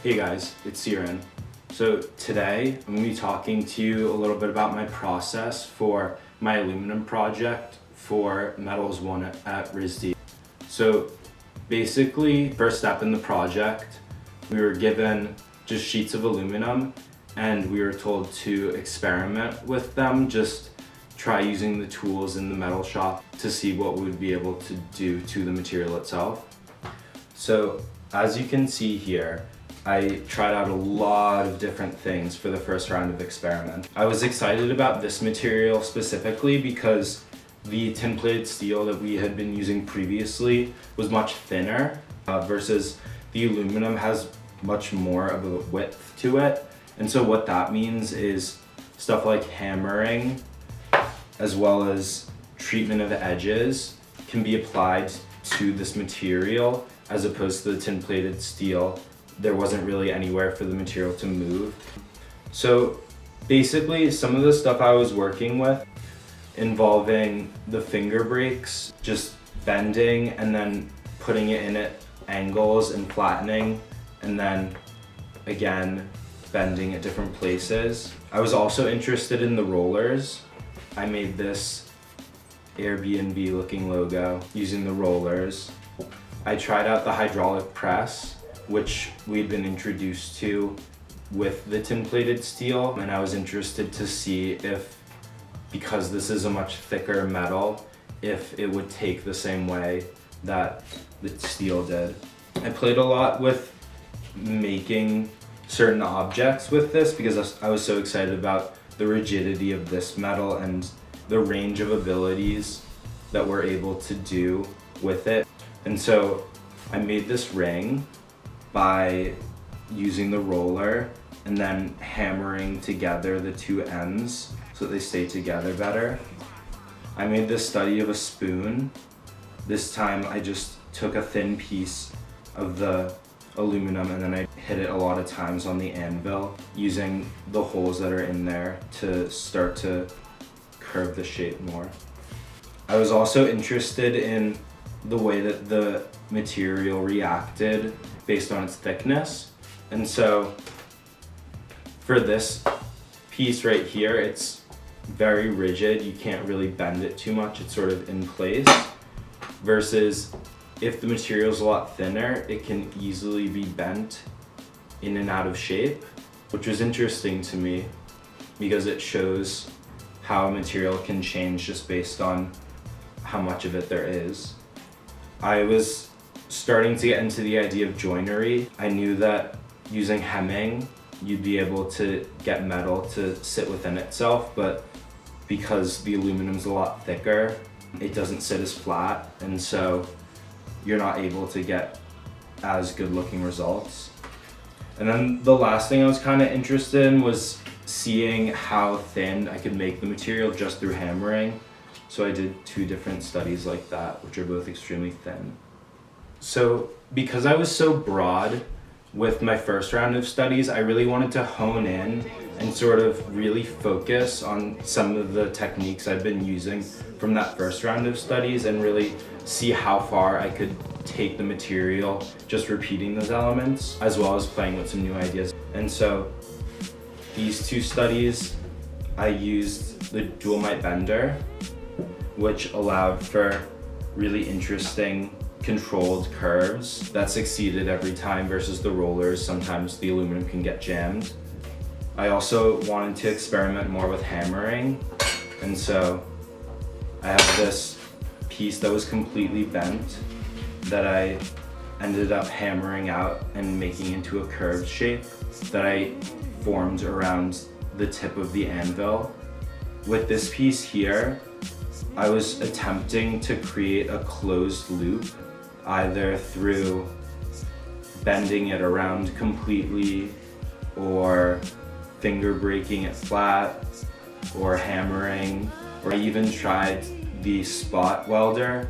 Hey guys, it's Siren. So today I'm going to be talking to you a little bit about my process for my aluminum project for Metals 1 at RISD. So basically, first step in the project, we were given just sheets of aluminum and we were told to experiment with them, just try using the tools in the metal shop to see what we would be able to do to the material itself. So as you can see here, I tried out a lot of different things for the first round of experiment. I was excited about this material specifically because the tin-plated steel that we had been using previously was much thinner versus the aluminum has much more of a width to it. And so what that means is stuff like hammering as well as treatment of edges can be applied to this material as opposed to the tin-plated steel. There wasn't really anywhere for the material to move. So basically some of the stuff I was working with involving the finger breaks, just bending and then putting it in at angles and flattening, and then again bending at different places. I was also interested in the rollers. I made this Airbnb looking logo using the rollers. I tried out the hydraulic press, which we'd been introduced to with the tin-plated steel, and I was interested to see if, because this is a much thicker metal, if it would take the same way that the steel did. I played a lot with making certain objects with this because I was so excited about the rigidity of this metal and the range of abilities that we're able to do with it. And so I made this ring by using the roller and then hammering together the two ends so that they stay together better. I made this study of a spoon. This time I just took a thin piece of the aluminum and then I hit it a lot of times on the anvil using the holes that are in there to start to curve the shape more. I was also interested in the way that the material reacted based on its thickness. And so for this piece right here, it's very rigid. You can't really bend it too much. It's sort of in place. Versus if the material is a lot thinner, it can easily be bent in and out of shape, which was interesting to me because it shows how a material can change just based on how much of it there is. I was starting to get into the idea of joinery. I knew that using hemming, you'd be able to get metal to sit within itself, but because the aluminum's a lot thicker, it doesn't sit as flat, and so you're not able to get as good looking results. And then the last thing I was kind of interested in was seeing how thin I could make the material just through hammering. So I did 2 different studies like that, which are both extremely thin. So because I was so broad with my first round of studies, I really wanted to hone in and sort of really focus on some of the techniques I've been using from that first round of studies and really see how far I could take the material just repeating those elements as well as playing with some new ideas. And so these 2 studies, I used the dual mite bender, which allowed for really interesting controlled curves that succeeded every time versus the rollers. Sometimes the aluminum can get jammed. I also wanted to experiment more with hammering, and so I have this piece that was completely bent that I ended up hammering out and making into a curved shape that I formed around the tip of the anvil. With this piece here, I was attempting to create a closed loop, either through bending it around completely or finger breaking it flat or hammering, or I even tried the spot welder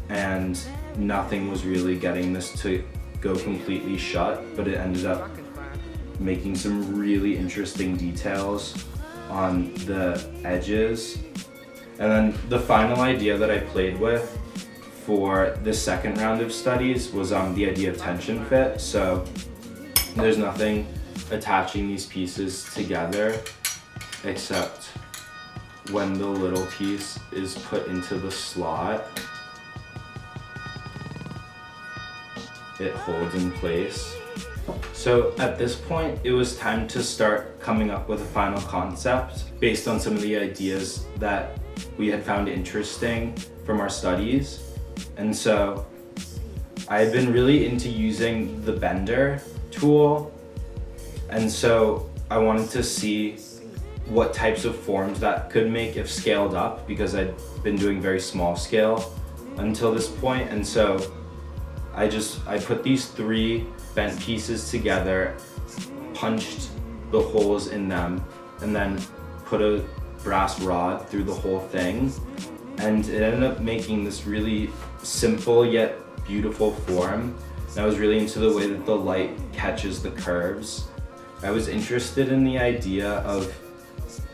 and nothing was really getting this to go completely shut, but it ended up making some really interesting details on the edges. And then the final idea that I played with for the second round of studies was the idea of tension fit. So There's nothing attaching these pieces together except when the little piece is put into the slot, it holds in place. So at this point, it was time to start coming up with a final concept based on some of the ideas that we had found interesting from our studies. And so I had been really into using the bender tool. And so I wanted to see what types of forms that could make if scaled up, because I'd been doing very small scale until this point. And so I put these 3 bent pieces together, punched the holes in them, and then put a brass rod through the whole thing. And it ended up making this really simple yet beautiful form. And I was really into the way that the light catches the curves. I was interested in the idea of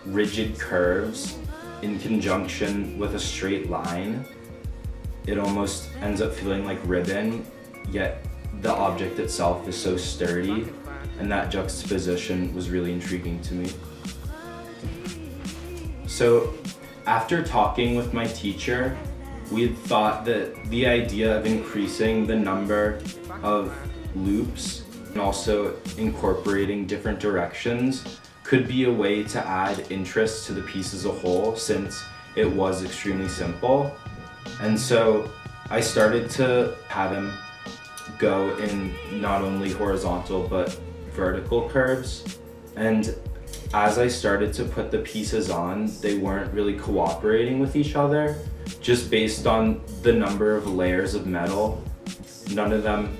rigid curves in conjunction with a straight line. It almost ends up feeling like ribbon, yet the object itself is so sturdy, and that juxtaposition was really intriguing to me. So after talking with my teacher, we had thought that the idea of increasing the number of loops and also incorporating different directions could be a way to add interest to the piece as a whole, since it was extremely simple. And so I started to have him go in not only horizontal but vertical curves. And as I started to put the pieces on, they weren't really cooperating with each other, just based on the number of layers of metal. None of them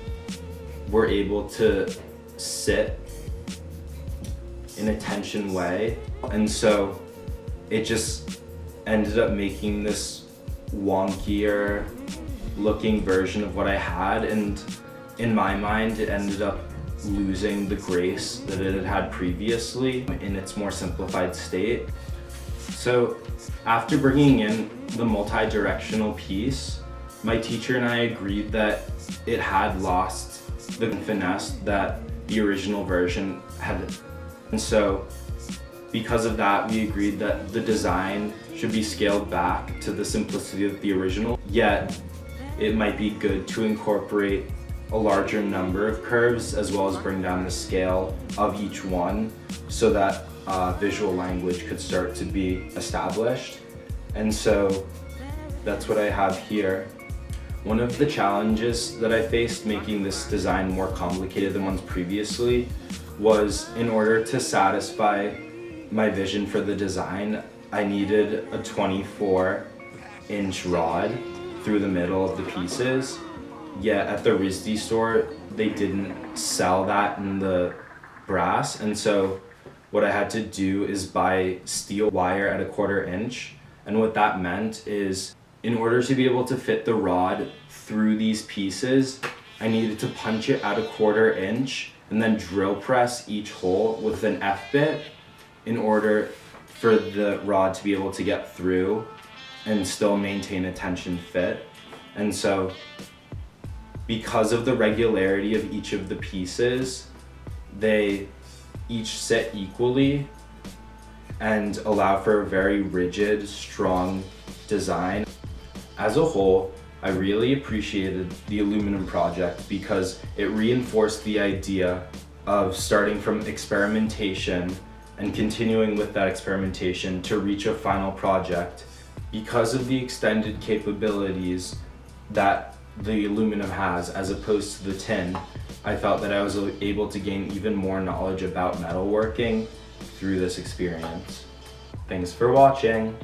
were able to sit in a tension way. And so it just ended up making this wonkier looking version of what I had, and in my mind it ended up losing the grace that it had had previously in its more simplified state. So after bringing in the multi-directional piece, my teacher and I agreed that it had lost the finesse that the original version had. And so because of that, we agreed that the design should be scaled back to the simplicity of the original, yet it might be good to incorporate a larger number of curves as well as bring down the scale of each one so that visual language could start to be established. And so that's what I have here. One of the challenges that I faced making this design more complicated than ones previously was, in order to satisfy my vision for the design, I needed a 24-inch rod through the middle of the pieces. Yet at the RISD store, they didn't sell that in the brass. And so what I had to do is buy steel wire at a 1/4 inch. And what that meant is, in order to be able to fit the rod through these pieces, I needed to punch it at a 1/4 inch and then drill press each hole with an F-bit in order for the rod to be able to get through and still maintain a tension fit. And so because of the regularity of each of the pieces, they each sit equally and allow for a very rigid, strong design. As a whole, I really appreciated the aluminum project because it reinforced the idea of starting from experimentation and continuing with that experimentation to reach a final project. Because of the extended capabilities that the aluminum has as opposed to the tin, I felt that I was able to gain even more knowledge about metalworking through this experience. Thanks for watching.